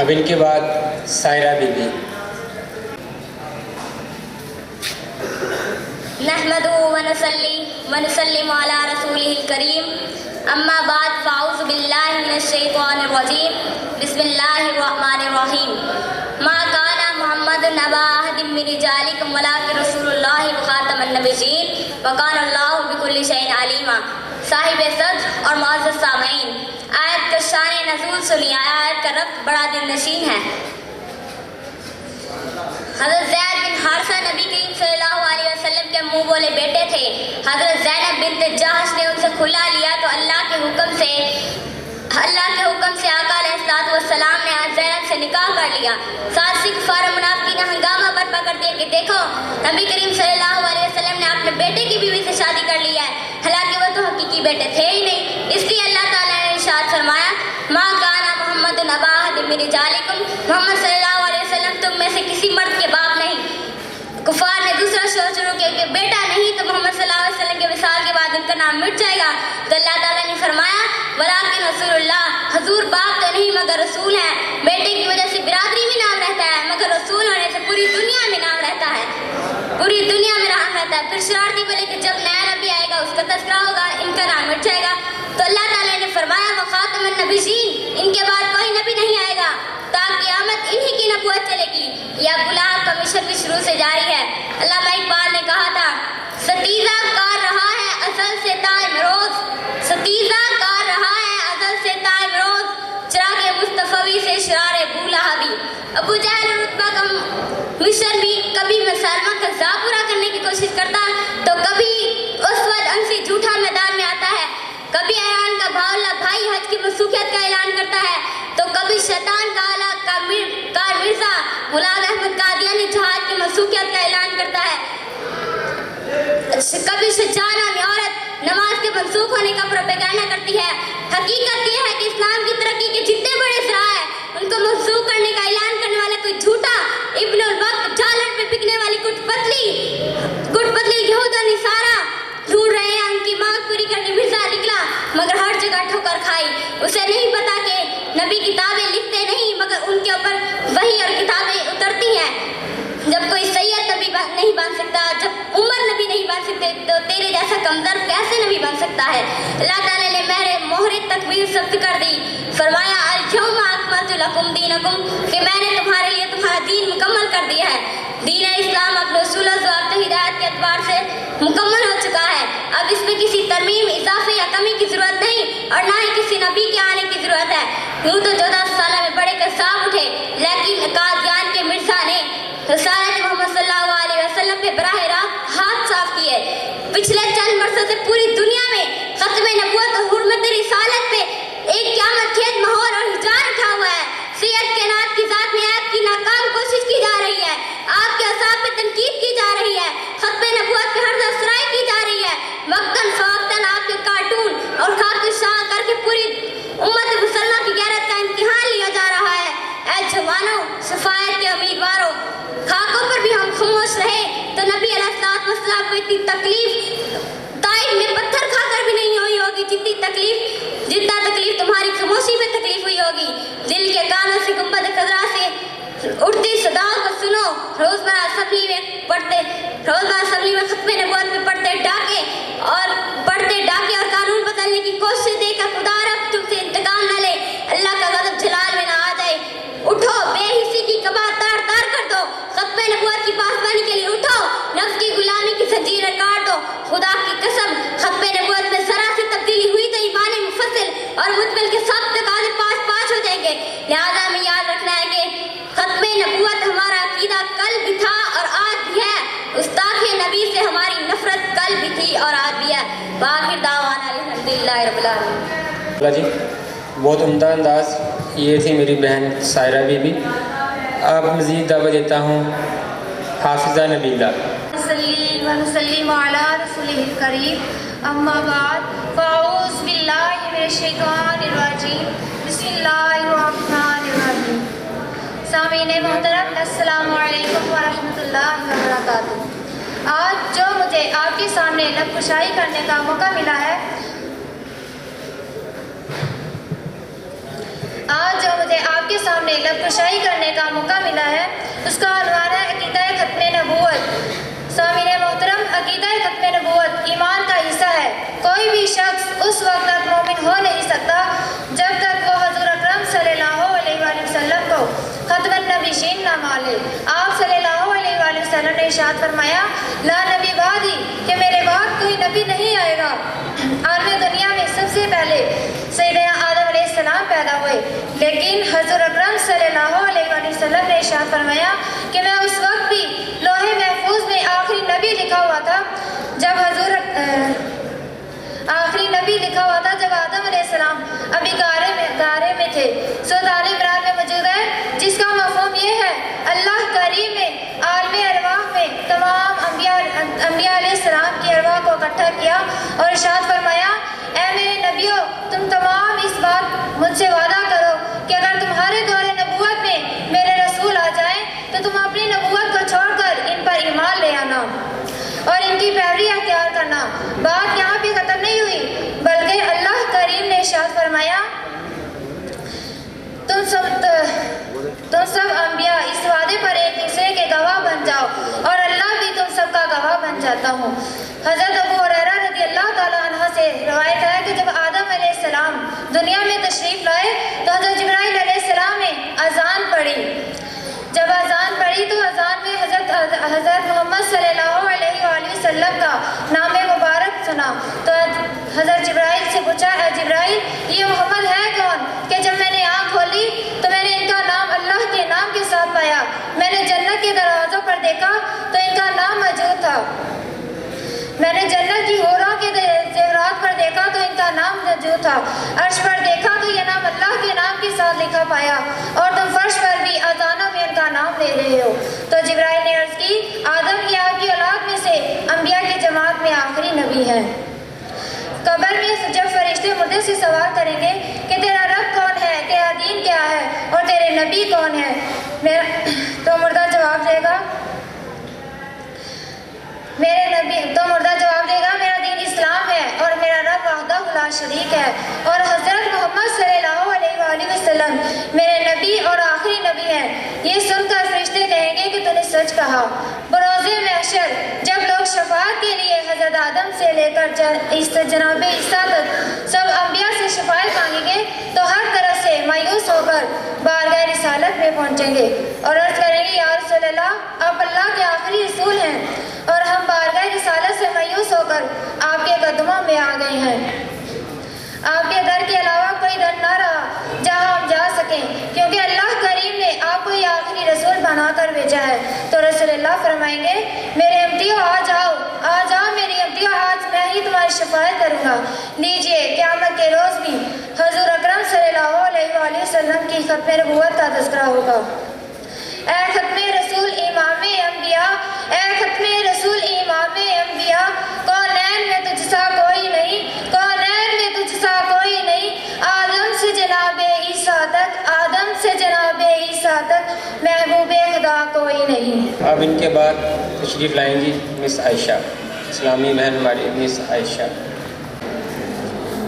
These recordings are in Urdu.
اب ان کے بعد سائرہ بی بی. نحمده ونصلي ونسلم على رسوله الكريم اما بعد فاعوذ بالله من الشيطان الرجيم بسم الله الرحمن الرحيم ما كان محمد ابا احد من رجالكم ولكن رسول الله وخاتم النبيين وكان الله بكل شيء عليما. صاحب صدر اور معزز سامعین، آیت کا شان نزول سنیے. آیت کا رب بڑا دل نشین ہے. حضرت زید بن حارثہ نبی کریم صلی اللہ علیہ وسلم کے منہ بولے بیٹے تھے. حضرت زینب بنت جہش نے ان سے کھلا لیا تو اللہ کے حکم سے آقا علیہ السلام نے زینب سے نکاح کر لیا. ساتھ ہی کفار منافقین نے ہنگامہ برپا کر دیا کہ دیکھو نبی کریم صلی اللہ علیہ وسلم نے اپنے بیٹے کی بیوی سے شادی کر لی ہے، حالانکہ وہ تو حقیقی بیٹے تھے ہی نہیں. اس لیے اللہ تعالیٰ نے ارشاد فرمایا ما کان محمد ابا احد من رجالکم، محمد صلی اللہ علیہ وسلم تم میں سے کسی مرد کے باپ نہیں. کفار نے دوسرا شور شروع کیا کہ بیٹا نہیں تو محمد صلی اللہ علیہ وسلم کے وصال کے بعد ان کا نام مٹ جائے گا. تو اللہ تعالیٰ نے فرمایا ولیکن رسول اللہ، حضور باپ تو نہیں مگر رسول ہیں. بیٹے کی وجہ سے برادری میں نام رہتا ہے، مگر رسول ہونے سے پوری دنیا میں نام رہتا ہے، پوری دنیا میں نام رہتا ہے. پھر شرارتی بولے کہ جب نیا نبی آئے گا اس کا تذکرہ ہوگا، ان کا نام مٹ جائے گا. تو اللہ تعالیٰ نے فرمایا وخاتم النبیین، ان کے بعد کوئی نبی نہیں آئے گا تا قیامت انہی کی نبوت چلے گی. یہ گلاب کا مشن بھی شروع سے جاری ہے. علامہ اقبال نے کہا تھا ستیزہ کار رہا ہے ازل سے تائم روز، ستیزہ کار رہا ہے ازل سے تائم روز، چراغ مصطفی سے شرار بولہبی. ابو جہل اور عتبہ کا مشن بھی کبھی مسلمہ کا ذا پورا کرنے کی کوشش کرتا تو کبھی اسود انسی جھوٹا میدان میں آتا ہے، کبھی ایان کا بھاولا بھائی حج کی منسوخیت کا اعلان کرتا ہے، تو کبھی شیطان کا اعلیٰ کار مرزا غلام احمد قادیانی جہاد کی منسوخیت کا اعلان کرتا ہے، کبھی شجاع نامی عورت نماز کے منسوخ ہونے کا پروپیگنڈا کرتی ہے. حقیقت یہ ہے کہ اسلام کی ترقی کے جتنے بڑے ذرائع ہیں ان کو منسوخ کرنے کا اعلان کرنے والا کوئی جھوٹا ابن الوقت ڈالر پہ بکنے والی کٹ پتلی یہود و نصارہ ڈھونڈ رہے ہیں. ان کی مانگ پوری کرنے مرزا نکلا مگر ہر جگہ ٹھوکر کھائی. اسے نہیں پتا کہ نبی کتابیں لکھتے نہیں مگر ان کے اوپر وحی اور کتابیں اترتی ہیں. جب کوئی سید نبی نہیں بن سکتا، جب عمر نبی نہیں بن سکتے تو تیرے جیسا کمتر کیسے نبی بن سکتا ہے. اللہ تعالیٰ نے مہر تکبیر ثبت کر دی. فرمایا الیوم اکملت لکم دینکم، کہ میں نے تمہارے لیے تمہارا دین مکمل کر دیا ہے. دین اسلام اپنے اصول و ضوابط ہدایت کے اعتبار سے مکمل ہو چکا ہے. اب اس میں کسی ترمیم، اضافے یا کمی کی ضرورت نہیں اور نہ ہی کسی نبی کے آنے کی ضرورت ہے. یوں تو 14 سالہ میں بڑے کذاب اٹھے، لیکن قادیان کے مرزا نے رسالت محمد صلی اللہ علیہ وسلم پہ براہ راست ہاتھ صاف کیے. پچھلے چند برسوں سے پوری دنیا میں ختم نبوت اور حرمت رسالت پہ ایک قیامت خیز ماحول اور حجار اٹھا ہوا ہے. سید کے نات کی ذات میں عیب کی ناکام کوشش کی جا رہی ہے، آپ کے اصحاب پہ تنقید کی جا رہی ہے، ختم نبوت پہ ہر افزائی کی جا رہی ہے. وقتاً فوقتاً آپ کے کارٹون اور خاکشاں کر کے پوری امت مسلمہ کی غیرت کا امتحان لیا جا رہا ہے. اے جوانوں، شفاعت کے امیدواروں، خاکوں پر بھی ہم خاموش رہے تو نبی علیہ السلام کو اتنی تکلیف طائف میں پتھر کھا کر بھی نہیں ہوئی ہوگی جتنا تکلیف تمہاری خاموشی میں تکلیف ہوئی ہوگی. دل کے کانوں سے گنبد خضرا سے اٹھتی صداؤں کو سنو. روزمرہ اسمبلی میں ختم نبوت میں پڑھتے ڈاکے اور قانون بدلنے کی کوشش دے کر خدا رب تم سے انتقام نہ لے، اللہ کا غضب جلال میں نہ آ جائے. اٹھو، بے حسی کی کباہ تار کر دو، ختم نبوت کی پاسبانی کے لیے اٹھو، نفس کی غلامی کی زنجیریں کاٹ دو. خدا کی قسم ختم نبوت میں ذرا سی تبدیلی ہوئی تو ایمان مفصل اور متمل کے سب تقاضے پاس ہو جائیں گے. لہٰذا ہمیں یاد رکھنا ہے کہ ختم نبوت ہمارا عقیدہ کل بھی تھا اور آج بھی ہے. گستاخ نبی سے ہماری نفرت کل بھی تھی اور آج بھی ہے. باقی دعوانا الحمدللہ رب العالمین. جی بہت عمدہ انداز. یہ تھی میری بہن سائرہ بی بی. اب مزید دعوت دیتا ہوں حافظہ نبیلہ. ونسلم علی رسولہ الکریم اما بعد فاعوذ باللہ من الشیطان الرجیم بسم اللہ الرحمن الرحیم. سامعین محترم السلام علیکم ورحمۃ اللہ وبرکاتہ. آج جو مجھے آپ کے سامنے لب کشائی کرنے کا موقع ملا ہے آج جو مجھے آپ کے سامنے لب کشائی کرنے کا موقع ملا ہے اس کا عنوان ہے عقیدہ ختم نبوت۔ سامعین محترم، عقیدہ ختم نبوت ایمان کا حصہ ہے۔ کوئی بھی شخص اس وقت تک مومن ہو نہیں سکتا جب تک وہ حضور اکرم صلی اللہ علیہ وآلہ وسلم کو ختم النبیین نہ مان لے۔ آپ صلی اللہ علیہ وآلہ وسلم نے ارشاد فرمایا، لا نبی بعدی، کہ میرے بعد کوئی نبی نہیں آئے گا۔ عالم دنیا میں سب سے پہلے سیدنا آدم علیہ السلام پیدا ہوئے، لیکن حضور اکرم صلی اللہ علیہ وآلہ وسلم نے ارشاد فرمایا کہ میں اس وقت بھی لوح محفوظ میں آخری نبی لکھا ہوا تھا جب جب آدم علیہ السلام ابھی گارے میں تھے۔ سورۃ آل عمران میں موجود ہے، جس کا مفہوم یہ ہے، اللہ کریم نے عالم ارواح میں تمام انبیاء علیہ السلام کی ارواح کو اکٹھا کیا اور ارشاد فرمایا، اے میرے نبیوں، تم تمام اس بات مجھ سے وعدہ کرو کہ اگر تمہارے دور نبوت میں میرے رسول آ جائیں تو تم اپنی نبوت کو چھوڑ کر ان پر ایمان لے آنا اور ان کی پیروی اختیار کرنا۔ بات یہاں پہ ختم نہیں ہوئی، بلکہ اللہ کریم نے ارشاد فرمایا، تم سب انبیاء اس وعدے پر ایک دوسرے کے گواہ بن جاؤ اور اللہ بھی تم سب کا گواہ بن جاتا ہوں۔ حضرت ابو ہریرہ رضی اللہ تعالیٰ عنہ سے روایت ہے کہ جب آدم علیہ السلام دنیا میں تشریف لائے تو حضرت جبرائیل علیہ السلام نے اذان پڑھی۔ جب اذان پڑھی تو اذان میں حضرت محمد صلی اللہ علیہ وآلہ وسلم کا نام مبارک سنا تو حضرت جبرائیل سے پوچھا، اے جبرائیل، یہ محمد ہے کون؟ کہ جب میں نے آنکھ کھولی تو میں نے ان کا نام اللہ کے نام کے ساتھ پایا۔ میں نے جنت کے دروازوں پر دیکھا تو ان کا نام موجود تھا۔ میں نے جنت کی حوروں کے زیورات پر دیکھا تو ان کا نام موجود تھا۔ عرش پر دیکھا تو یہ نام اللہ کے نام کے ساتھ لکھا پایا، اور تم فرش پر بھی اذانوں میں ان کا نام لے رہے ہو۔ تو جبرائیل نے عرض کی، آدم کی آپ کی اولاد میں سے انبیاء کی جماعت میں آخری نبی ہے۔ قبر میں جب فرشتے مردے سے سوال کریں گے کہ تیرا رب کون ہے، تیرا دین کیا ہے اور تیرے نبی کون ہے، تو مردہ جواب دے گا میرا دین اسلام ہے اور میرا رب وحدہ لا شریک ہے، اور حضرت محمد صلی اللہ علیہ وآلہ وسلم میرے نبی اور آخری نبی ہیں۔ یہ سن کر فرشتے کہیں گے کہ تو نے سچ کہا۔ بروز محشر جب لوگ شفاعت کے لیے حضرت آدم سے لے کر جناب عیسیٰ تک سب انبیاء سے شفاعت مانگیں گے تو ہر طرف سے مایوس ہو کر بارگاہ رسالت میں پہنچیں گے اور عرض کریں گے، یا رسول اللہ، آپ اللہ کے آخری رسول ہیں اور ہم بارگاہ رسالت سے مایوس ہو کر آپ کے قدموں میں آ گئے ہیں۔ آپ کے در کے علاوہ کوئی در نہ رہا جہاں ہم جا سکیں، کیونکہ اللہ کریم نے آپ کو یہ آخری رسول بنا کر بھیجا ہے۔ تو رسول اللہ فرمائیں گے، میرے امتیوں آ جاؤ میری امتیوں، آج میں ہی تمہاری شفاعت کروں گا۔ لیجئے، قیامت کے روز بھی حضور اکرم صلی اللہ علیہ وآلہ وسلم کی ختم نبوت کا تذکرہ ہوگا۔ اے ختم رسول امام انبیاء، اے ختم رسول امام انبیاء، کونین میں تجھ سا کوئی نہیں، کونین میں تجھ سا کوئی نہیں، آدم سے جناب عیسیٰ تک محبوب خدا کوئی نہیں۔ اب ان کے بعد تشریف لائیں گی مس عائشہ، اسلامی بہن ہماری مس عائشہ۔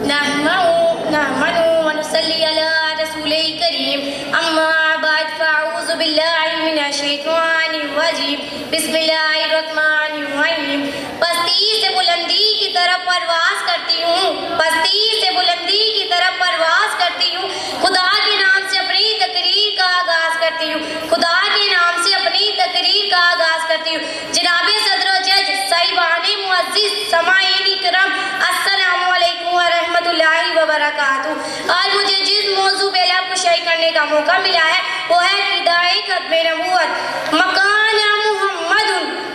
نحمد ونصلي على رسول الكريم أما بعد فأعوذ بالله من الشيطان الرجيم بسم الله الرحمن الرحيم۔ پستی سے بلندی کی طرف پرواز کرتی ہوں، پستی سے بلندی کی طرف پرواز کرتی ہوں، خدا کے نام سے اپنی تقریر کا آغاز کرتی ہوں، خدا کے نام سے اپنی تقریر کا آغاز کرتی ہوں۔ جناب صدر و جج، صاحبان معزز، سامعین کرام، السلام علیکم ورحمۃ اللہ وبرکاتہ۔ آج مجھے جس موضوع پہ لب کشائی کرنے کا موقع ملا ہے وہ ہے عقیدہ ختم نبوت۔ مکان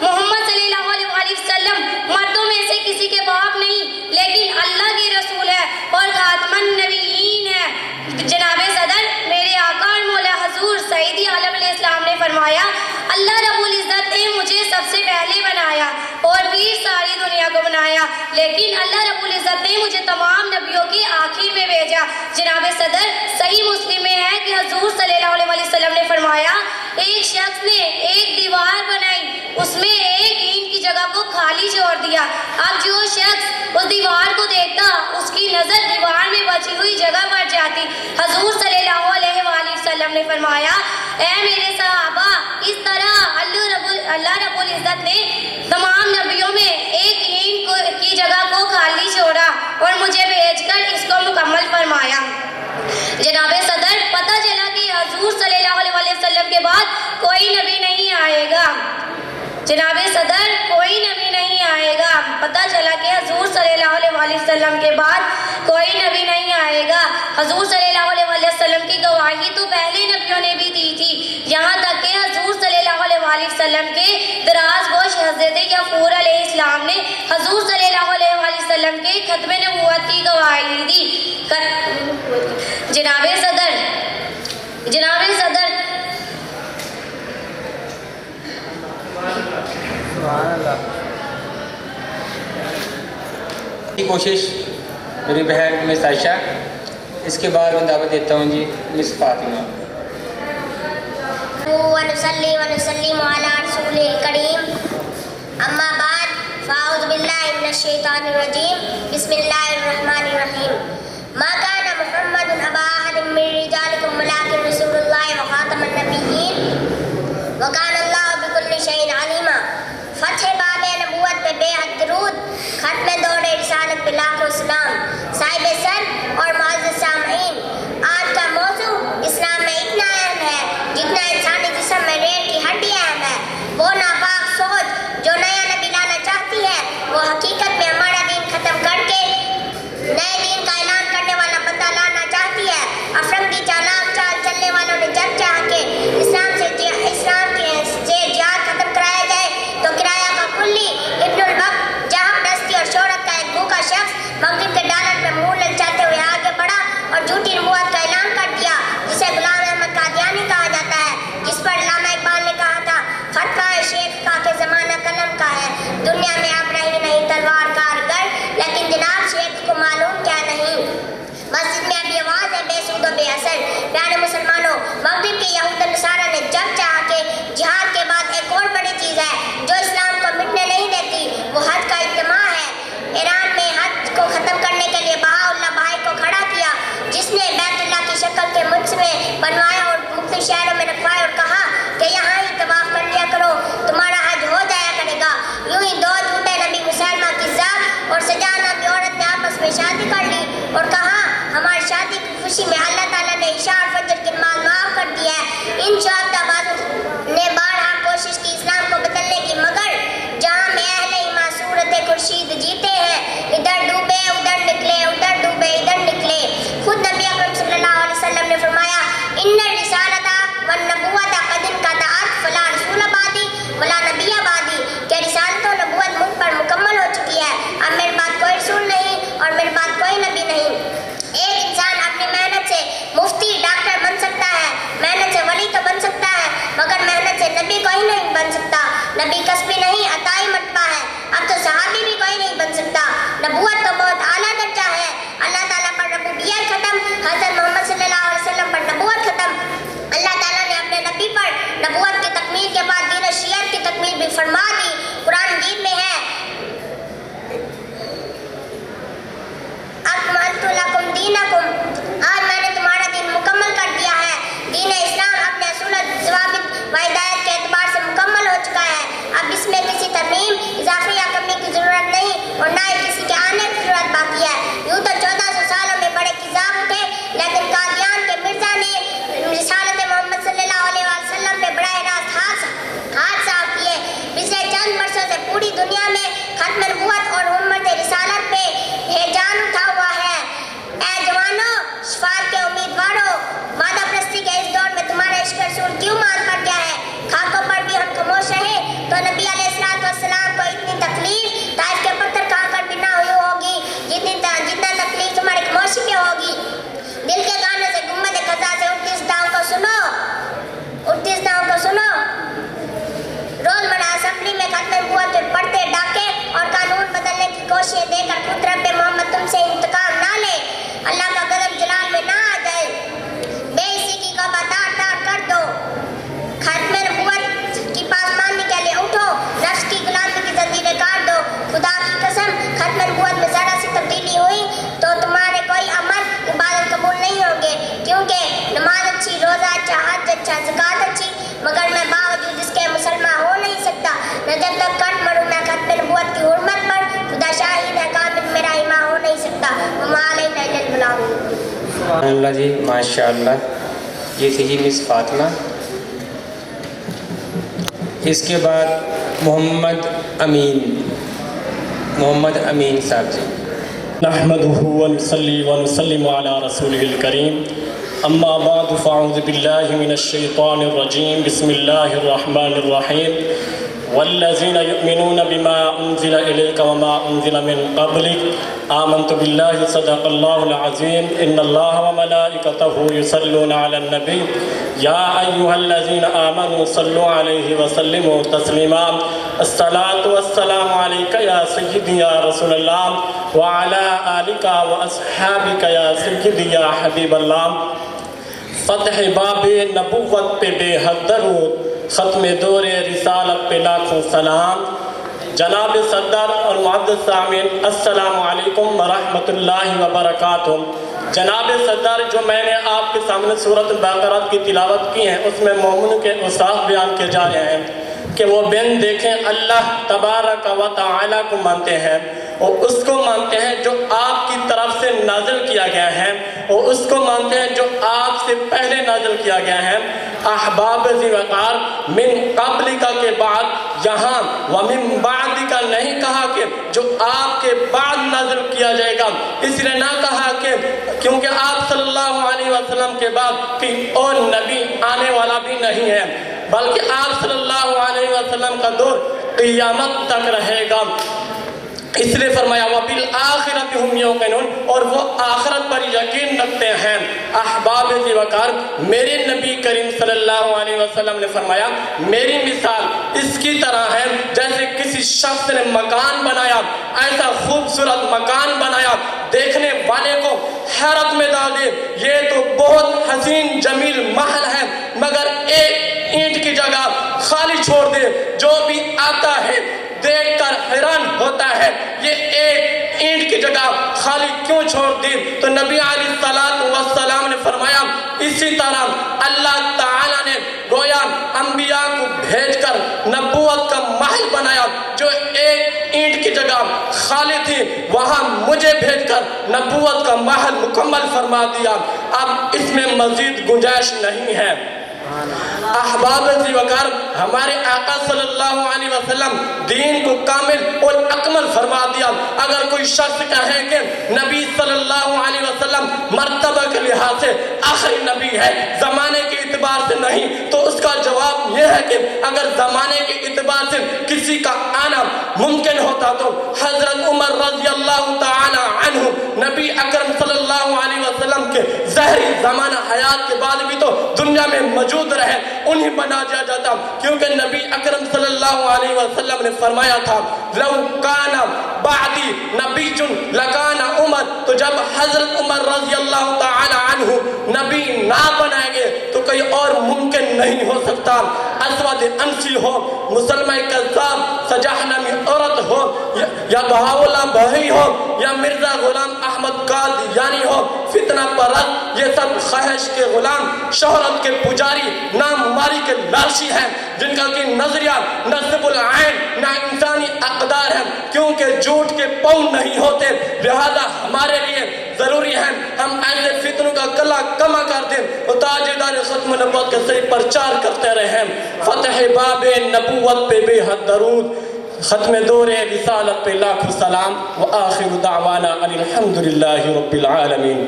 محمد صلی اللہ علیہ وآلہ وسلم مردوں میں سے کسی کے باپ نہیں، لیکن اللہ کے رسول ہے اور خاتم النبیین ہے۔ جناب صدر، میرے آقا اور مولا حضور سیدی عالم علیہ السلام نے فرمایا، اللہ رب العزت نے مجھے سب سے پہلے بنایا اور پھر ساری دنیا کو بنایا، لیکن اللہ رب العزت نے مجھے تمام نبیوں کے آخر میں بھیجا۔ جناب صدر، صحیح مسلم میں ہے کہ حضور صلی اللہ علیہ وسلم نے فرمایا، ایک شخص نے ایک دیوار بنائی، اس میں ایک اینٹ کی جگہ کو خالی خالی چھوڑ دیا. اب جو شخص اس دیوار کو دیکھتا اس کی نظر دیوار میں بچی ہوئی جگہ پر جاتی. حضور صلی اللہ علیہ وآلہ وسلم نے فرمایا اے میرے صحابہ اس طرح اللہ رب العزت نے تمام نبیوں میں ایک اینٹ کی جگہ کو خالی چھوڑا اور مجھے بھیج کر اس کو مکمل فرمایا. جناب صدر پتہ چلا کہ حضور صلی اللہ علیہ وسلم کے بعد کوئی نبی نہیں آئے گا. جناب صدر کوئی نبی نہیں آئے گا. پتہ چلا کہ حضور صلی اللہ علیہ وسلم کے بعد کوئی نبی نہیں آئے گا. حضور صلی اللہ علیہ وسلم کی گواہی تو پہلے نبیوں نے بھی دی تھی, یہاں تک کہ حضور صلی اللہ علیہ وسلم کے دراز گوش حضرت یعقوب علیہ السلام نے حضور صلی اللہ علیہ وسلم کے ختم نبوت کی گواہی دی. جناب صدر کی کوشش میری بہن مس عائشہ. اس کے بعد میں دعوت دیتا ہوں جی مس فاطمہ. ونصلي ونسلم على رسوله الكريم اما بعد فاعوذ بالله من الشيطان الرجيم بسم الله الرحمن الرحيم. ما كان محمد ابا احد من رجالكم ولكن رسول الله وخاتم النبيين وكان الله بكل شيء عليما. فتح باب نبوت پہ بے حد درود. ختم دور رسالت پہ لاکھوں سلام. صاحب سر اور معزز سامعین, آج کا موضوع اسلام میں اتنا اہم ہے جتنا انسانی جسم میں ریڑھ کی ہڈی اہم ہے. وہ ناپاک سوچ جو نیا نبی لانا چاہتی ہے وہ حقیقت میں ہمارا دین ختم کر کے نئے دین کا اعلان کرنے والا بندہ لانا چاہتی ہے. افرنگی چالاک چال چلنے والوں نے جب چاہ کے اسلام سے جہاد ختم کرایا جائے تو کرایہ کا کلی ابن الوقت جہاں پرستی اور شہرت کا ایک بھوکا شخص مغرب کے ڈالر میں منہ للچاتے ہوئے آگے بڑھا اور جھوٹی نبوت کا اعلان کر دیا جسے غلام احمد قادیانی کہا جاتا ہے, جس پر علامہ اقبال نے کہا تھا فتویٰ شیخ کا کہ زمانہ قلم کا ہے, دنیا میں اب رہی نہیں تلوار کارگر, لیکن جناب شیخ کو معلوم کیا نہیں. مسجد میں ابھی آواز ہے بے سود و بے اثر. پیارے مسلمانوں, مغرب کے یہود و نصارہ نے جب چاہا کہ جہاد کے بعد ایک اور بڑی چیز ہے جو اسلام کو مٹنے نہیں دیتی, وہ حج کا اجتماع ہے. ایران میں حج کو ختم کرنے کے لیے بہاء اللہ بہائی کو کھڑا کیا, جس نے بیت اللہ کی شکل کے مجسمے بنوائے اور مختلف شہروں میں رکھوائے اور کہا کہ یہاں ہی طواف کر لیا کرو, تمہارا حج ہو جایا کرے گا. یوں ہی دو جھوٹے نبی مسلمہ کی ذات اور سجا نامی عورت نے آپس میں شادی کر لی اور کہا ہماری شادی کی خوشی میں اللہ تعالیٰ نے عشاء اور فجر کی نماز معاف کر دی ہے. ان شعبدہ بازوں نے بارہا کوشش کی اسلام کو بدلنے کی, مگر جہاں میں اہل ایمان صورت خورشید جیتے ہیں, ادھر ڈوبے ادھر نکلے, ادھر ڈوبے ادھر نکلے. خود نبی اکرم صلی اللہ علیہ وسلم نے فرمایا ان الرسالۃ والنبوۃ قد انقطعت فلا رسول بعدی ولا نبی بعدی, کہ رسالت و نبوت مجھ پر مکمل ہو چکی ہے, اب میرے بعد کوئی رسول نہیں اور میرے بعد کوئی نبی نہیں. ایک انسان اپنی محنت سے مفتی ڈاکٹر بن سکتا ہے, محنت سے ولی تو بن سکتا ہے, مگر محنت سے نبی کوئی نہیں بن سکتا. نبی کسبی نہیں عطائی مرتبہ ہے. اب تو صحابی بھی کوئی نہیں بن سکتا. نبوت تو بہت اعلیٰ درجہ ہے. اللہ تعالیٰ پر ربوبیت ختم, حضرت محمد صلی اللہ علیہ وسلم پر نبوت ختم. اللہ تعالیٰ نے اپنے نبی پر نبوت کی تکمیل کے بعد دین شریعت کی تکمیل بھی فرما دی. قرآن مجید میں ہے اکملت لکم دینکم, آج میں نے تمہارا دین مکمل کر دیا ہے. دین اسلام اپنے اصول ضوابط و ہدایت کے اعتبار سے مکمل ہو چکا ہے. اب اس میں کسی ترمیم اضافے یا کمی کی ضرورت نہیں اور نہ ہی کسی کے آنے کی ضرورت باقی ہے. یوں تو 1400 سالوں میں بڑے کذاب اٹھے, لیکن قادیان کے مرزا نے رسالت محمد صلی اللہ علیہ وسلم پہ براہ راست ہاتھ صاف کیے. پچھلے اللہ جی ماشاء اللہ. یہ تھی جی مس فاطمہ. اس کے بعد محمد امین صاحب جی. نحمده ونصلي ونسلم على رسوله الكريم اما بعد فاعوذ بالله من الشيطان الرجيم بسم الله الرحمن الرحيم والذين يؤمنون بما انزل اليك وما انزل من قبلك آمنت بالله صدق الله العظيم ان الله وملائكته يصلون على النبي يا ايها الذين آمنوا صلوا عليه وسلموا تسليما الصلاة والسلام عليك يا سيدي يا رسول الله وعلى آلك واصحابك يا سيدي يا حبيب الله. فتح باب نبوت پہ بے حد درود، ختم دور رسالت پہ لاکھوں سلام. جناب صدر اور معزز سامعین السلام علیکم ورحمۃ اللہ وبرکاتہ. جناب صدر، جو میں نے آپ کے سامنے سورۃ البقرہ کی تلاوت کی ہے اس میں مومن کے اوصاف بیان کیے جا رہے ہیں کہ وہ بن دیکھیں اللہ تبارک و تعالی کو مانتے ہیں اور اس کو مانتے ہیں جو آپ کی طرف سے نازل کیا گیا ہے اور اس کو مانتے ہیں جو آپ سے پہلے نازل کیا گیا ہے. احباب ذی وقار من قبلک کے بعد یہاں ومن بعدک نہیں کہا کہ جو آپ کے بعد نازل کیا جائے گا، اس لیے نہ کہا کہ کیونکہ آپ صلی اللہ علیہ وسلم کے بعد کوئی اور نبی آنے والا بھی نہیں ہے، بلکہ آپ صلی اللہ علیہ وسلم کا دور قیامت تک رہے گا. اس لیے فرمایا وَبِالْآخِرَةِ هُمْ يُوقِنُونَ، اور وہ آخرت پر یقین رکھتے ہیں. احباب ذی وقار، میرے نبی کریم صلی اللہ علیہ وسلم نے فرمایا میری مثال اس کی طرح ہے جیسے کسی شخص نے مکان بنایا، ایسا خوبصورت مکان بنایا دیکھنے والے کو حیرت میں ڈال دے. یہ تو بہت حسین جمیل محل ہے مگر ایک اینٹ کی جگہ خالی چھوڑ دے، جو بھی آتا ہے دیکھ کر حیران ہوتا ہے یہ ایک اینٹ کی جگہ خالی کیوں چھوڑ دی. تو نبی علیہ السلام نے فرمایا اسی طرح اللہ تعالیٰ نے گویا انبیاء کو بھیج کر نبوت کا محل بنایا. جو ایک اینٹ کی جگہ خالی تھی وہاں مجھے بھیج کر نبوت کا محل مکمل فرما دیا. اب اس میں مزید گنجائش نہیں ہے. احباب ذی وقار، ہمارے آقا صلی اللہ علیہ وسلم دین کو کامل اور اکمل فرما دیا. اگر کوئی شخص کہے کہ نبی صلی اللہ علیہ وسلم مرتبہ کے لحاظ سے آخری نبی ہے زمانے کے اعتبار سے نہیں، تو اس کا جواب یہ ہے کہ اگر زمانے کے اعتبار سے کسی کا آنا ممکن ہوتا تو حضرت عمر رضی اللہ تعالی عنہ نبی اکرم صلی اللہ علیہ وسلم کے ظاہری زمانہ حیات کے بعد بھی تو دنیا میں موجود رہے، انہیں بنا دیا جاتا، کیونکہ نبی اکرم صلی اللہ علیہ وسلم نے فرمایا تھا لو کان بعدی نبی لکان عمر. تو جب حضرت عمر رضی اللہ تعالی عنہ نبی نہ بنائیں گے تو کوئی اور ممکن نہیں ہو سکتا. اسود انسی ہو، مسلمہ کذاب سجاہنمی عورت ہو، یا بہاولہ بہی ہو، یا مرزا غلام احمد قادیانی ہو، فتنہ پرست، یہ سب خواہش کے غلام، شہرت کے پجاری، نام ماری کے لاشی ہیں جن کا کی نظریہ نصب العین نہ انسانی اقدار ہے، کیونکہ جھوٹ کے پاؤں نہیں ہوتے. لہذا ہمارے لیے ضروری ہے ہم ایسے فتنوں کا کلا کما کر دیں اور تاجدار ختم نبوت کے صحیح پرچار کرتے رہیں. فتح باب نبوت پہ بے حد درود، ختم دور رسالت پہ لاکھوں سلام. وآخر دعوانا ان الحمدللہ رب العالمین.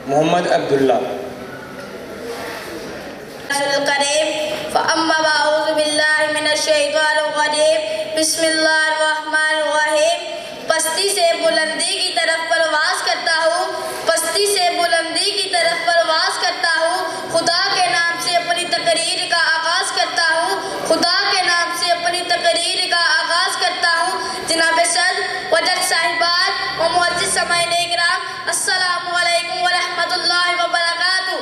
محمد عبداللہ. القریب فاما اعوذ باللہ من الشیطان الرجیم بسم اللہ الرحمن الرحیم. پستی سے بلندی کی طرف پرواز کرتا ہوں، پستی سے بلندی کی طرف پرواز کرتا ہوں، خدا کے نام سے اپنی تقریر کا آغاز کرتا ہوں، خدا کے نام سے اپنی تقریر کا آغاز کرتا ہوں. جناب صدر، وجد صاحبات و معزز سامعین کرام، السلام علیکم ورحمۃ اللہ وبرکاتہ.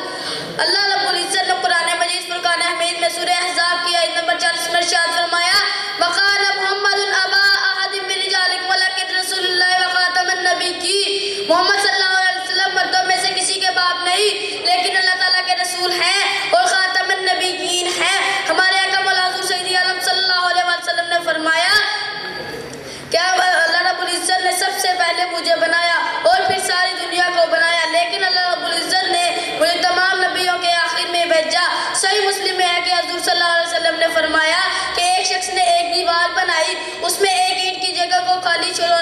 اللہ رب العزت نے قرآن مجید فرقان حمید میں سورہ احزاب کی آیت نمبر 40 میں ارشاد فرمایا وقال محمد ابا احد من رجالکم ولکن رسول اللہ وخاتم النبی صحیح مسلم میں ہے کہ حضور صلی اللہ علیہ وسلم نے فرمایا کہ ایک شخص نے ایک دیوار بنائی، اس میں ایک اینٹ کی جگہ کو خالی چھوڑا،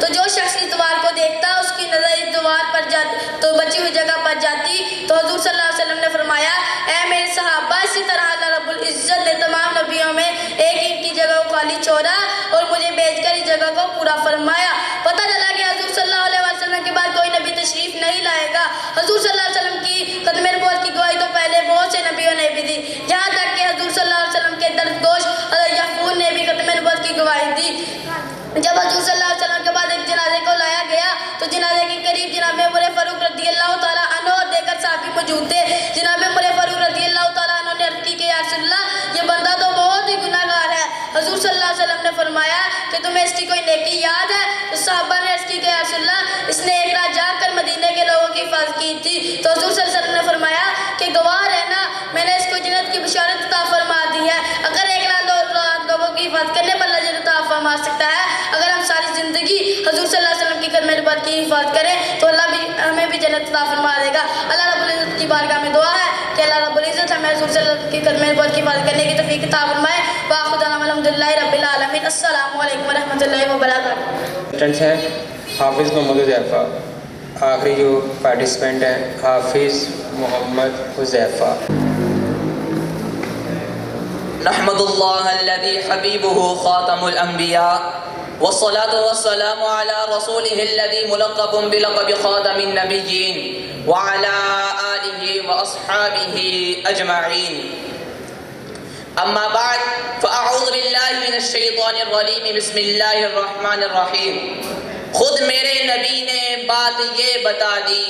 تو جو شخص اس دیوار کو دیکھتا اس کی نظر اس دیوار پر جاتی تو بچی ہوئی جگہ پر جاتی۔ تو حضور صلی اللہ علیہ وسلم نے فرمایا اے میرے صحابہ، اسی طرح اللہ رب العزت نے تمام نبیوں میں ایک اینٹ کی جگہ کو خالی چھوڑا اور مجھے بھیج کر اس جگہ کو پورا فرمایا۔ پتہ چلا کہ حضور صلی اللہ علیہ وسلم کے بعد کوئی نبی تشریف نہیں لائے گا۔ حضور صلی اللہ علیہ وسلم کی ختم نبوت کی گواہی تو پہلے بہت سے نبیوں نے بھی دی، یہاں تک کہ حضور صلی اللہ علیہ وسلم کے درگوش حضرت یعقوب نے بھی ختم نبوت کی گواہی دی۔ جب حضور صلی اللہ علیہ وسلم کے بعد ایک جنازے کو لایا گیا تو جنازے کے قریب جناب عمر فاروق رضی اللہ تعالیٰ عنہ اور دیگر صحابی موجود تھے۔ جناب عمر فاروق رضی اللہ تعالیٰ عنہ نے عرض کی کہ یا رسول اللہ، یہ بندہ تو بہت ہی گناہ گار ہے۔ حضور صلی اللہ علیہ وسلم نے فرمایا کہ تمہیں اس کی کوئی نیکی یاد ہے؟ تو صحابہ نے عرض کی کہ یا رسول اللہ، اس نے ایک رات جاگ کر مدینے کے لوگوں کی حفاظت کی تھی۔ تو حضور صلی اللہ علیہ وسلم نے فرمایا کہ گواہ رہنا، میں نے اس کو جنت کی بشارت عطا فرما دی ہے۔ اگر ایک رات لوگوں کی حفاظت کرنے پر اللہ جنت عطا فرما سکتا ہے، اگر ہم ساری زندگی حضور صلی اللہ علیہ وسلم کی ختم نبوت کی حفاظت کریں تو اللہ بھی ہمیں بھی جنت عطا فرما دے گا۔ اللہ رب العزت کی بارگاہ میں دعا ہے کہ اللہ رب العزت ہمیں حضور صلی اللہ علیہ وسلم کی ختم نبوت کی حفاظت کرنے کی توفیق عطا فرمائے۔ وآخر دعوانا الحمدللہ رب العالمین۔ السلام علیکم ورحمۃ اللہ وبرکاتہ۔ اسٹوڈنٹس ہیں حافظ محمد حذیفہ، آخری جو پارٹیسپینٹ ہے حافظ محمد حذیفہ۔ نحمد اللہ الذی حبیبہ خاتم الانبیاء والصلاة والسلام على رسوله الذي ملقب بلقب خاتم النبیین وعلى آلہ واصحابہ اجمعین۔ اما بعد فاعوذ باللہ من الشیطان الرجیم، بسم اللہ الرحمن الرحیم۔ خود میرے نبی نے بات یہ بتا دی،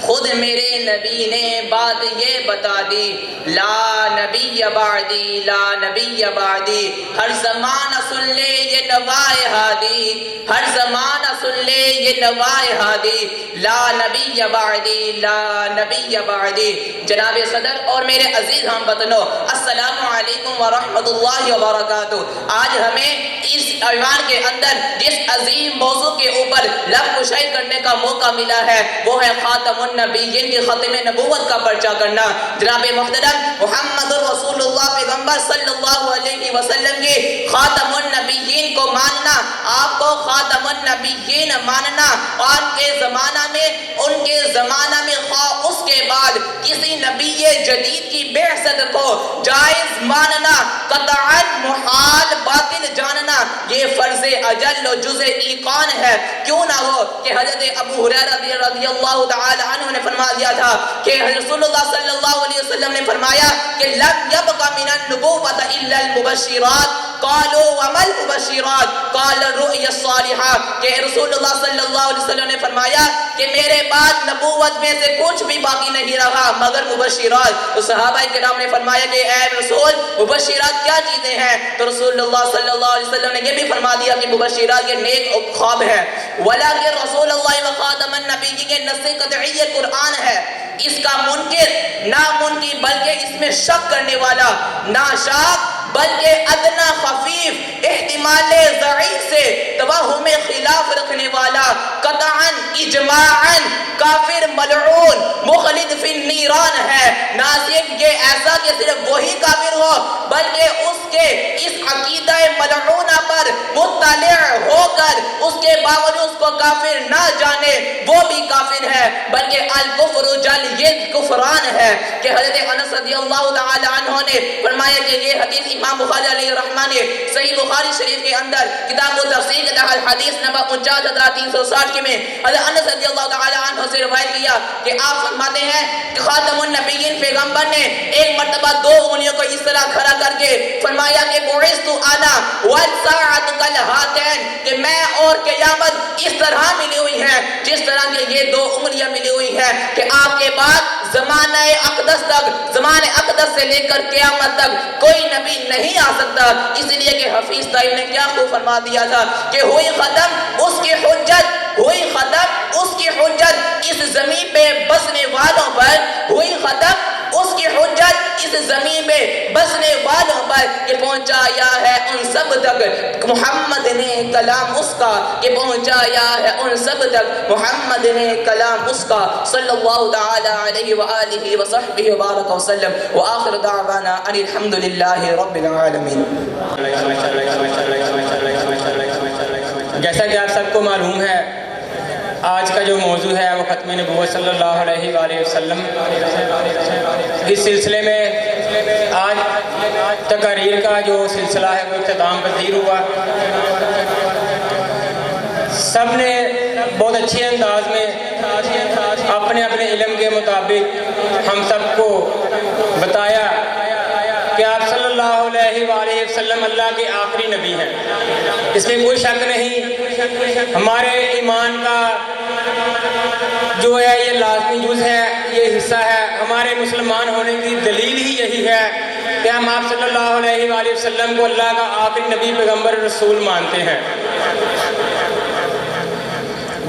خود میرے نبی نے بات یہ بتا دی، لا نبی بعدی، لا نبی بعدی۔ ہر زمانہ سن لے یہ نوائے ہادی، ہر زمانہ سن لے یہ نوائے ہادی، لا نبی بعدی، لا نبی بعدی۔ جناب صدر اور میرے عزیز ہم وطنوں، السلام علیکم ورحمۃ اللہ وبرکاتہ۔ آج ہمیں اس ایوان کے اندر جس عظیم موضوع کے اوپر لب کشائی کرنے کا موقع ملا ہے وہ ہے خاتم النبیین کی ختم نبوت کا پرچہ کرنا۔ جناب محترم محمد رسول اللہ پیغمبر صلی اللہ علیہ وسلم کی خاتم النبیین کو ماننا، آپ کو خاتم النبیین ماننا، اور ان کے زمانہ میں خواہ اس کے بعد کسی نبی جدید کی بعثت کو جائز ماننا، قطعاً محال باطل جاننا، یہ فرض اجل و جز ایقان ہے۔ کیوں نہ ہو کہ حضرت ابو ہریرہ رضی اللہ تعالی عنہ نے فرما دیا تھا کہ رسول اللہ صلی اللہ علیہ وسلم نے فرمایا کہ لم یبق من النبوۃ الا المبشرات، قالوا وما المبشرات قال الرؤیا الصالحہ، کہ رسول اللہ صلی اللہ علیہ وسلم نے فرمایا کہ میرے بعد نبوت میں سے کچھ بھی باقی نہیں رہا مگر مبشرات۔ تو صحابہ کرام نے فرمایا کہ اے رسول مبشرات کیا چیزیں ہیں؟ تو رسول اللہ صلی اللہ علیہ وسلم نے یہ بھی فرما دیا کہ مبشرات یہ نیک خواب ہے، ولیکن رسول اللہ وخاتم النبیین کے نص قطعی قرآن ہے، اس کا منکر نہ منکر بلکہ اس میں شک کرنے والا، نہ شاک بلکہ ادنا خفیف احتمال ضعیف سے توہم خلاف رکھنے والا، قطعاً اجماعاً کافر ملعون مخلد فی النیران ہے۔ نہ صرف یہ ایسا کہ صرف وہی کافر ہو بلکہ اس کے اس عقیدہ ملعونہ پر مطلع ہو کر اس کے باوجود اس کو کافر نہ جانے وہ بھی کافر ہے، بلکہ الکفر جل کفران ہے۔ کہ حضرت انس رضی اللہ تعالی عنہ نے فرمایا کہ یہ حدیث امام بخاری علیہ الرحمہ نے صحیح بخاری شریف کے اندر کتاب التفسیر کے تحت حدیث نمبر 49360 میں حضرت انس رضی اللہ تعالی عنہ سے روایت کیا کہ آپ فرماتے ہیں کہ خاتم النبیین پیغمبر نے ایک مرتبہ دو انگلیوں کو اس طرح کھڑا کر کے فرمایا کہ بعثت انا والساعۃ کالہاتین، کہ میں اور قیامت اس طرح ملی ہوئی ہیں جس طرح کہ یہ دو انگلیاں ملی ہوئی ہیں، کہ آپ کے بعد زمانہ اقدس تک، زمانہ اقدس سے لے کر قیامت تک کوئی نبی نہیں آ سکتا۔ اس لیے کہ حفیظ طیب نے کیا خوب فرما دیا تھا کہ ہوئی ختم اس کی حجت، ہوئی ختم اس کی حجت اس زمین پہ بسنے والوں پر، ہوئی ختم اس کی حجت اس زمین میں بسنے والوں پر یہ پہنچایا ہے ان سب تک محمد نے کلام اس کا، یہ پہنچایا ہے ان سب تک محمد نے کلام اس کا صلی اللہ تعالی علیہ وآلہ وصحبہ وبارک وسلم وآخر دعوانا ان الحمدللہ رب العالمین۔ جیسا کہ آپ سب کو معلوم ہے، آج کا جو موضوع ہے وہ ختم نبوت صلی اللہ علیہ وآلہ وسلم۔ اس سلسلے میں آج تقاریر کا جو سلسلہ ہے وہ اختتام پذیر ہوا۔ سب نے بہت اچھے انداز میں اپنے اپنے علم کے مطابق ہم سب کو بتایا کہ آپ صلی اللہ علیہ وآلہ وسلم اللہ کے آخری نبی ہیں، اس میں کوئی شک نہیں۔ ہمارے ایمان کا جو ہے یہ لازمی جز ہے، یہ حصہ ہے، ہمارے مسلمان ہونے کی دلیل ہی یہی ہے کہ ہم آپ صلی اللہ علیہ وآلہ وسلم کو اللہ کا آخری نبی پیغمبر رسول مانتے ہیں۔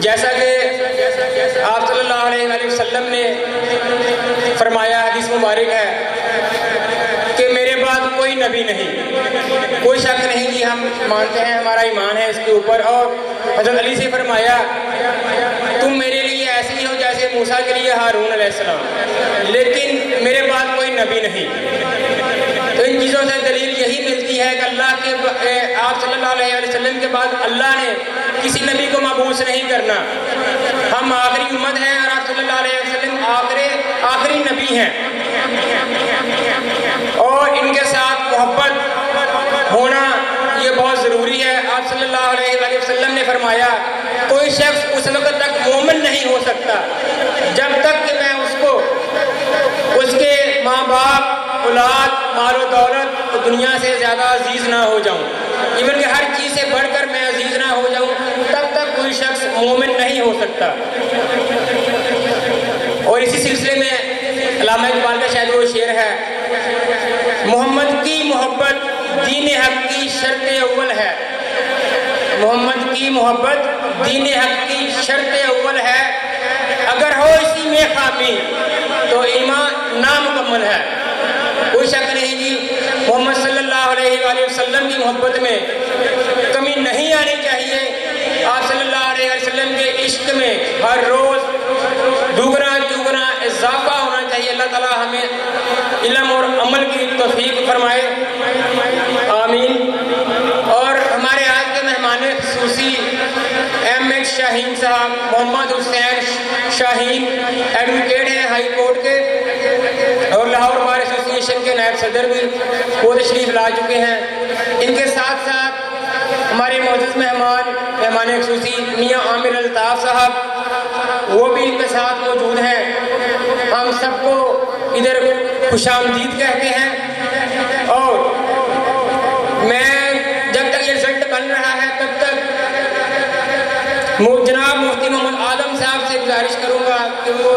جیسا کہ آپ صلی اللہ علیہ وآلہ وسلم نے فرمایا، حدیث مبارک ہے کہ میرے بعد کوئی نبی نہیں، کوئی شک نہیں کہ ہم مانتے ہیں، ہمارا ایمان ہے اس کے اوپر۔ اور حضرت علی سے فرمایا تم میرے لیے ایسے ہی ہو جیسے موسیٰ کے لیے ہارون علیہ السلام، لیکن میرے بعد کوئی نبی نہیں۔ تو ان چیزوں سے دلیل یہی ملتی ہے کہ اللہ کے آپ صلی اللہ علیہ وسلم کے بعد اللہ نے کسی نبی کو مبعوث نہیں کرنا۔ ہم آخری امت ہیں اور آپ صلی اللہ علیہ وسلم آخری نبی ہیں، اور ان کے ساتھ محبت ہونا یہ بہت ضروری ہے۔ آپ صلی اللہ علیہ وآلہ وسلم نے فرمایا کوئی شخص اس وقت تک مومن نہیں ہو سکتا جب تک کہ میں اس کو اس کے ماں باپ، اولاد، مال و دولت اور دنیا سے زیادہ عزیز نہ ہو جاؤں، ایون کہ ہر چیز سے بڑھ کر میں عزیز نہ ہو جاؤں، تب تک کوئی شخص مومن نہیں ہو سکتا۔ اور اسی سلسلے میں علامہ اقبال کا شاید وہ شعر ہے، محمد کی محبت دین حق کی شرط اول ہے، محمد کی محبت دین حق کی شرط اول ہے، اگر ہو اسی میں خامی تو ایمان نامکمل ہے۔ کوئی شک نہیں جی، محمد صلی اللہ علیہ وآلہ وسلم کی محبت میں کمی نہیں آنی چاہیے۔ آپ صلی اللہ علیہ وسلم کے عشق میں ہر روز دوگنا اضافہ ہونا چاہیے۔ اللہ تعالیٰ ہمیں علم اور عمل کی توفیق فرمائے، آمین۔ اور ہمارے آج کے مہمان خصوصی ایم ایچ شاہین صاحب، محمد حسین شاہین ایڈوکیٹ ہیں ہائی کورٹ کے، اور لاہور بار ایسوسیشن کے نائب صدر بھی وہ تشریف لا چکے ہیں۔ ان کے ساتھ ساتھ ہمارے معزز مہمان خصوصی میاں عامر الطاف صاحب وہ بھی ان کے ساتھ موجود ہیں۔ ہم سب کو ادھر خوش آمدید کہتے ہیں، اور میں جب تک یہ رزلٹ بن رہا ہے تب تک جناب مفتی محمد عالم صاحب سے گزارش کروں گا کہ وہ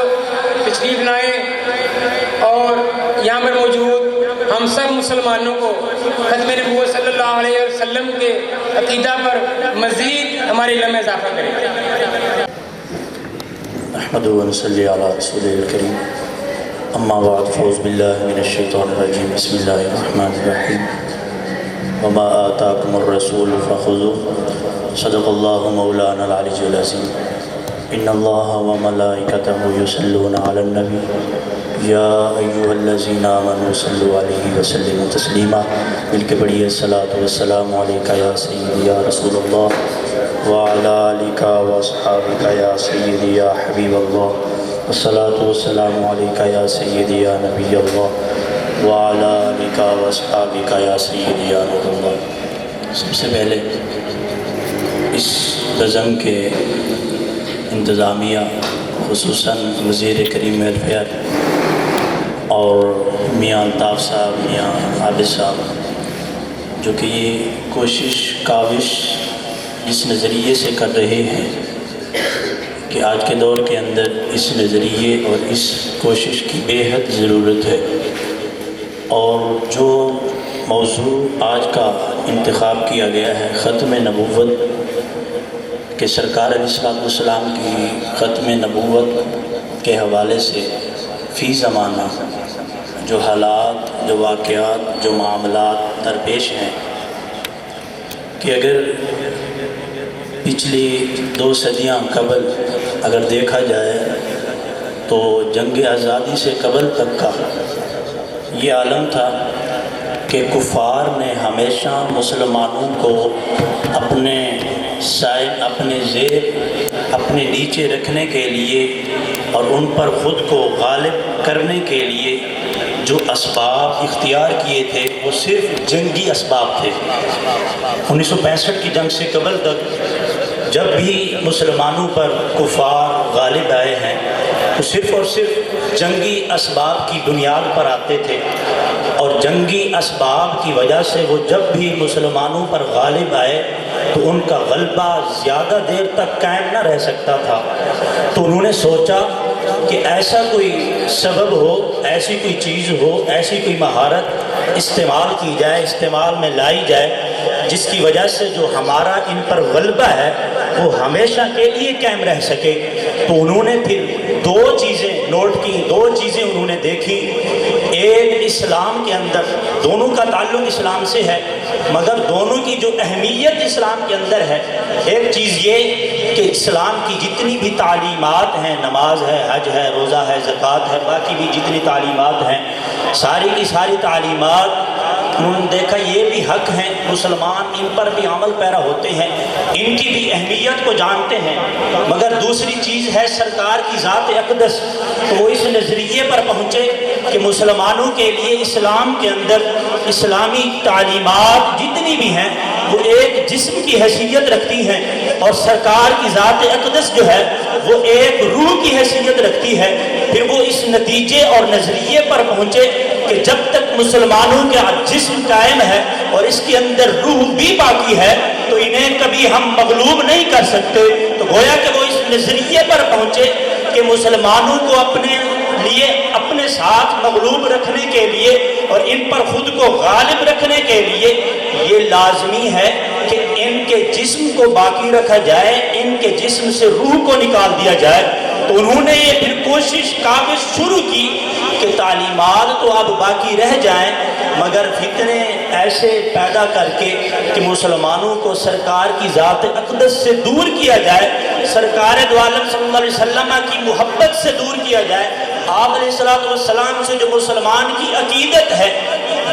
تشریف لائیں اور یہاں پر موجود ہم سب مسلمانوں کو ختم نبوت صلی اللہ علیہ وسلم کے عقیدہ پر مزید ہمارے علم میں اضافہ کریں۔ نحمد و نصلی علی رسول الکریم، اما بعد فاعوذ باللہ من الشیطان الرجیم، بسم اللہ الرحمن الرحیم، وما آتاکم الرسول فخذوه صدق اللہ مولانا العلی العظیم، ان اللہ وملائکتہ یصلون علی النبی یا ایہا الذین آمنوا صلوا علیہ وسلموا تسلیما۔ مل کے پڑھیے الصلاۃ والسلام علیکہ یا سیدی یا رسول اللہ وعلی آلک واصحابک یا سیدی یا حبیب اللہ، والصلاۃ والسلام علیکہ یا سیدی یا نبی اللہ وعلی آلک واصحابک یا سیدی یا نور اللہ۔ سب سے پہلے اس بزم کے انتظامیہ خصوصاً وزیر کریم ویلفیئر اور میاں الطاف صاحب، میاں عابد صاحب، جو کہ یہ کاوش اس نظریے سے کر رہے ہیں کہ آج کے دور کے اندر اس نظریے اور اس کوشش کی بے حد ضرورت ہے، اور جو موضوع آج کا انتخاب کیا گیا ہے ختم نبوت کہ سرکار علیہ السلام کی ختم نبوت کے حوالے سے فی زمانہ جو حالات، جو واقعات، جو معاملات درپیش ہیں کہ اگر پچھلی 2 صدیاں قبل اگر دیکھا جائے تو جنگ آزادی سے قبل تک کا یہ عالم تھا کہ کفار نے ہمیشہ مسلمانوں کو اپنے سائے، اپنے زیر، اپنے نیچے رکھنے کے لیے اور ان پر خود کو غالب کرنے کے لیے جو اسباب اختیار کیے تھے وہ صرف جنگی اسباب تھے۔ 1965 کی جنگ سے قبل تک جب بھی مسلمانوں پر کفار غالب آئے ہیں تو صرف اور صرف جنگی اسباب کی بنیاد پر آتے تھے، اور جنگی اسباب کی وجہ سے وہ جب بھی مسلمانوں پر غالب آئے تو ان کا غلبہ زیادہ دیر تک قائم نہ رہ سکتا تھا۔ تو انہوں نے سوچا کہ ایسا کوئی سبب ہو، ایسی کوئی چیز ہو، ایسی کوئی مہارت استعمال کی جائے، استعمال میں لائی جائے جس کی وجہ سے جو ہمارا ان پر غلبہ ہے وہ ہمیشہ کے لیے قائم رہ سکے۔ تو انہوں نے پھر 2 چیزیں نوٹ کی، 2 چیزیں انہوں نے دیکھی۔ ایک اسلام کے اندر، دونوں کا تعلق اسلام سے ہے مگر دونوں کی جو اہمیت اسلام کے اندر ہے، ایک چیز یہ کہ اسلام کی جتنی بھی تعلیمات ہیں، نماز ہے، حج ہے، روزہ ہے، زکوٰۃ ہے، باقی بھی جتنی تعلیمات ہیں، ساری کی ساری تعلیمات انہوں نے دیکھا یہ بھی حق ہیں، مسلمان ان پر بھی عمل پیرا ہوتے ہیں، ان کی بھی اہمیت کو جانتے ہیں، مگر دوسری چیز ہے سرکار کی ذات اقدس۔ تو وہ اس نظریے پر پہنچے کہ مسلمانوں کے لیے اسلام کے اندر اسلامی تعلیمات جتنی بھی ہیں وہ ایک جسم کی حیثیت رکھتی ہیں، اور سرکار کی ذات اقدس جو ہے وہ ایک روح کی حیثیت رکھتی ہے۔ پھر وہ اس نتیجے اور نظریے پر پہنچے کہ جب تک مسلمانوں کا جسم قائم ہے اور اس کے اندر روح بھی باقی ہے تو انہیں کبھی ہم مغلوب نہیں کر سکتے۔ تو گویا کہ وہ اس نظریے پر پہنچے کہ مسلمانوں کو اپنے لیے، اپنے ساتھ مغلوب رکھنے کے لیے اور ان پر خود کو غالب رکھنے کے لیے یہ لازمی ہے کہ ان کے جسم کو باقی رکھا جائے، ان کے جسم سے روح کو نکال دیا جائے۔ تو انہوں نے یہ پھر کاوش شروع کی کہ تعلیمات تو اب باقی رہ جائیں مگر فتنے ایسے پیدا کر کے کہ مسلمانوں کو سرکار کی ذات اقدس سے دور کیا جائے، سرکار دو عالم صلی اللہ علیہ وسلم کی محبت سے دور کیا جائے، آپ علیہ السلام سے جو مسلمان کی عقیدت ہے،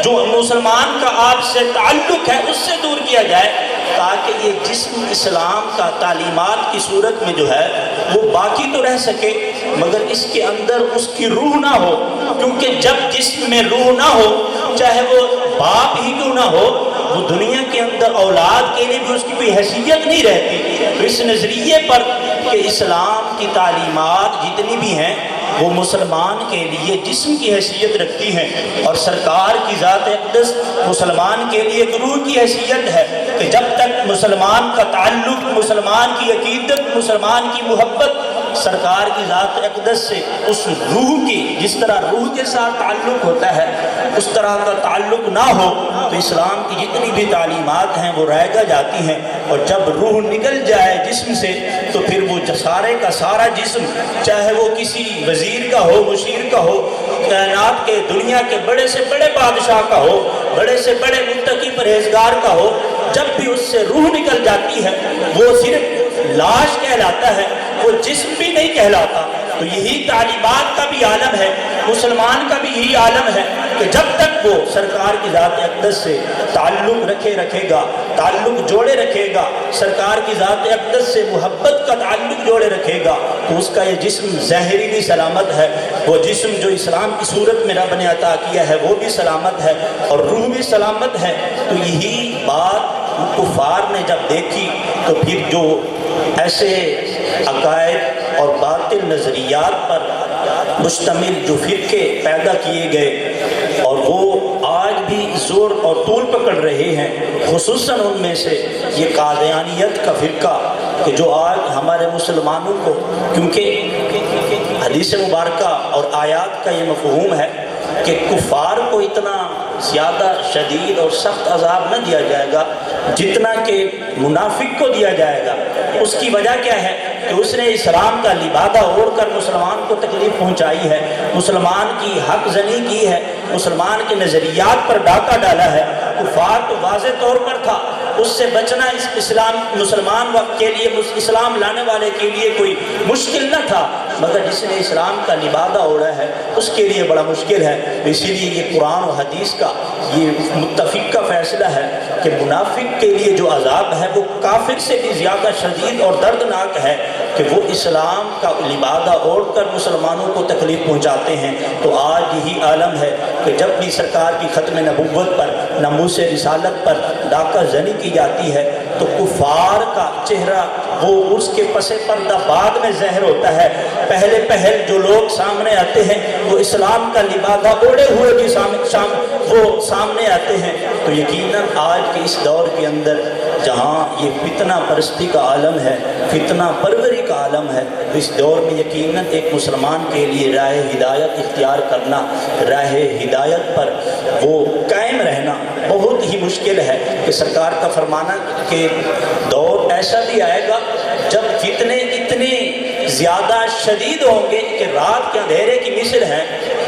جو مسلمان کا آپ سے تعلق ہے، اس سے دور کیا جائے تاکہ یہ جسم اسلام کا تعلیمات کی صورت میں جو ہے وہ باقی تو رہ سکے مگر اس کے اندر اس کی روح نہ ہو، کیونکہ جب جسم میں روح نہ ہو چاہے وہ باپ ہی کیوں نہ ہو، وہ دنیا کے اندر اولاد کے لیے بھی اس کی کوئی حیثیت نہیں رہتی۔ تو اس نظریے پر کہ اسلام کی تعلیمات جتنی بھی ہیں وہ مسلمان کے لیے جسم کی حیثیت رکھتی ہیں، اور سرکار کی ذات اقدس مسلمان کے لیے ایک روح کی حیثیت ہے کہ جب تک مسلمان کا تعلق، مسلمان کی عقیدت، مسلمان کی محبت سرکار کی ذات اقدس سے اس روح کی، جس طرح روح کے ساتھ تعلق ہوتا ہے اس طرح کا تعلق نہ ہو تو اسلام کی جتنی بھی تعلیمات ہیں وہ رائگا جاتی ہیں، اور جب روح نکل جائے جسم سے تو پھر وہ سارے کا سارا جسم، چاہے وہ کسی وزیر کا ہو، مشیر کا ہو، کائنات کے دنیا کے بڑے سے بڑے بادشاہ کا ہو، بڑے سے بڑے متقی پرہیزگار کا ہو، جب بھی اس سے روح نکل جاتی ہے وہ صرف لاش کہلاتا ہے، وہ جسم بھی نہیں کہلاتا۔ تو یہی تعلیمات کا بھی عالم ہے، مسلمان کا بھی یہی عالم ہے کہ جب تک وہ سرکار کی ذات اقدس سے تعلق رکھے گا، تعلق جوڑے رکھے گا، سرکار کی ذات اقدس سے محبت کا تعلق جوڑے رکھے گا تو اس کا یہ جسم ظاہری بھی سلامت ہے، وہ جسم جو اسلام کی صورت میں رب نے عطا کیا ہے وہ بھی سلامت ہے، اور روح بھی سلامت ہے۔ تو یہی بات کفار نے جب دیکھی تو پھر جو ایسے عقائد اور باطل نظریات پر مشتمل جو فرقے پیدا کیے گئے اور وہ آج بھی زور اور طول پکڑ رہے ہیں، خصوصاً ان میں سے یہ قادیانیت کا فرقہ کہ جو آج ہمارے مسلمانوں کو، کیونکہ حدیث مبارکہ اور آیات کا یہ مفہوم ہے کہ کفار کو اتنا زیادہ شدید اور سخت عذاب نہ دیا جائے گا جتنا کہ منافق کو دیا جائے گا۔ اس کی وجہ کیا ہے کہ اس نے اسلام کا لبادہ اوڑھ کر مسلمان کو تکلیف پہنچائی ہے، مسلمان کی حق زنی کی ہے، مسلمان کے نظریات پر ڈاکہ ڈالا ہے۔ کفار تو واضح طور پر تھا، اس سے بچنا اسلام مسلمان وقت کے لیے، اسلام لانے والے کے لیے کوئی مشکل نہ تھا، مگر جس نے اسلام کا لبادہ اوڑھا ہے اس کے لیے بڑا مشکل ہے۔ اسی لیے یہ قرآن و حدیث کا یہ متفق کا فیصلہ ہے کہ منافق کے لیے جو عذاب ہے وہ کافر سے بھی زیادہ شدید اور دردناک ہے کہ وہ اسلام کا لبادہ اوڑھ کر مسلمانوں کو تکلیف پہنچاتے ہیں۔ تو آج یہی عالم ہے کہ جب بھی سرکار کی ختم نبوت پر، ناموس رسالت پر ڈاکہ زنی کی جاتی ہے تو کفار کا چہرہ وہ اس کے پس پردہ بعد میں ظاہر ہوتا ہے۔ پہل جو لوگ سامنے آتے ہیں وہ اسلام کا لبادہ اوڑھے ہوئے بھی وہ سامنے آتے ہیں۔ تو یقیناً آج کے اس دور کے اندر جہاں یہ فتنہ پرستی کا عالم ہے، فتنہ پروری کا عالم ہے، اس دور میں یقیناً ایک مسلمان کے لیے راہ ہدایت اختیار کرنا، راہ ہدایت پر وہ قائم رہنا بہت ہی مشکل ہے۔ کہ سرکار کا فرمانا کہ دور ایسا بھی آئے گا جب فتنے اتنے زیادہ شدید ہوں گے کہ رات کے اندھیرے کی مثل ہے۔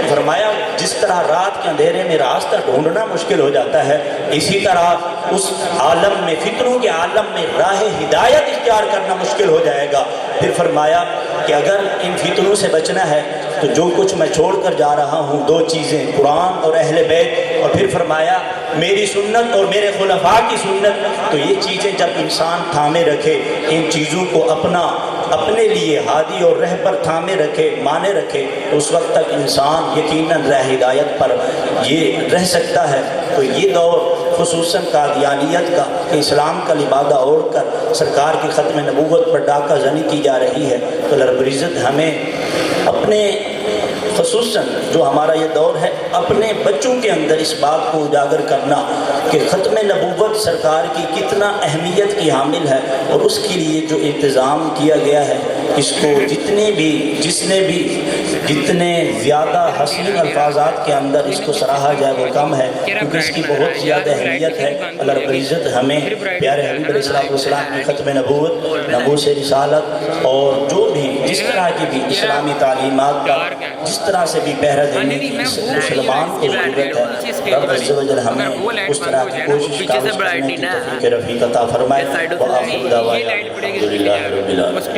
فرمایا جس طرح رات کے اندھیرے میں راستہ ڈھونڈنا مشکل ہو جاتا ہے، اسی طرح اس عالم میں، فتنوں کے عالم میں راہ ہدایت اختیار کرنا مشکل ہو جائے گا۔ پھر فرمایا کہ اگر ان فتنوں سے بچنا ہے تو جو کچھ میں چھوڑ کر جا رہا ہوں، دو چیزیں، قرآن اور اہل بیت، اور پھر فرمایا میری سنت اور میرے خلفاء کی سنت۔ تو یہ چیزیں جب انسان تھامے رکھے، ان چیزوں کو اپنے لیے ہادی اور رہبر تھامے رکھے، مانے رکھے، تو اس وقت تک انسان یقیناً راہ ہدایت پر یہ رہ سکتا ہے۔ تو یہ دور خصوصاً قادیانیت کا کہ اسلام کا لبادہ اوڑھ کر سرکار کی ختم نبوت پر ڈاکہ زنی کی جا رہی ہے۔ تو اللہ رب العزت ہمیں اپنے خصوصاً جو ہمارا یہ دور ہے، اپنے بچوں کے اندر اس بات کو اجاگر کرنا کہ ختم نبوت سرکار کی کتنا اہمیت کی حامل ہے، اور اس کے لیے جو انتظام کیا گیا ہے، اس کو جتنے زیادہ حسین الفاظات کے اندر اس کو سراہا جائے وہ کم ہے، کیونکہ اس کی بہت زیادہ اہمیت ہے۔ اللہ رب العزت ہمیں پیارے حبیب علیہ السلام کی ختم نبوت، ناموس رسالت، اور جو بھی جس طرح کی بھی اسلامی تعلیمات کا جس طرح سے بھی پہرہ دینے کی مسلمان کو ضرورت ہے، رب عز و جل ہمیں اس طرح کی کوشش کا کرنے کی توفیق رفیق عطا فرمائے۔ وآخر دعوانا الحمدللہ رب العالمین۔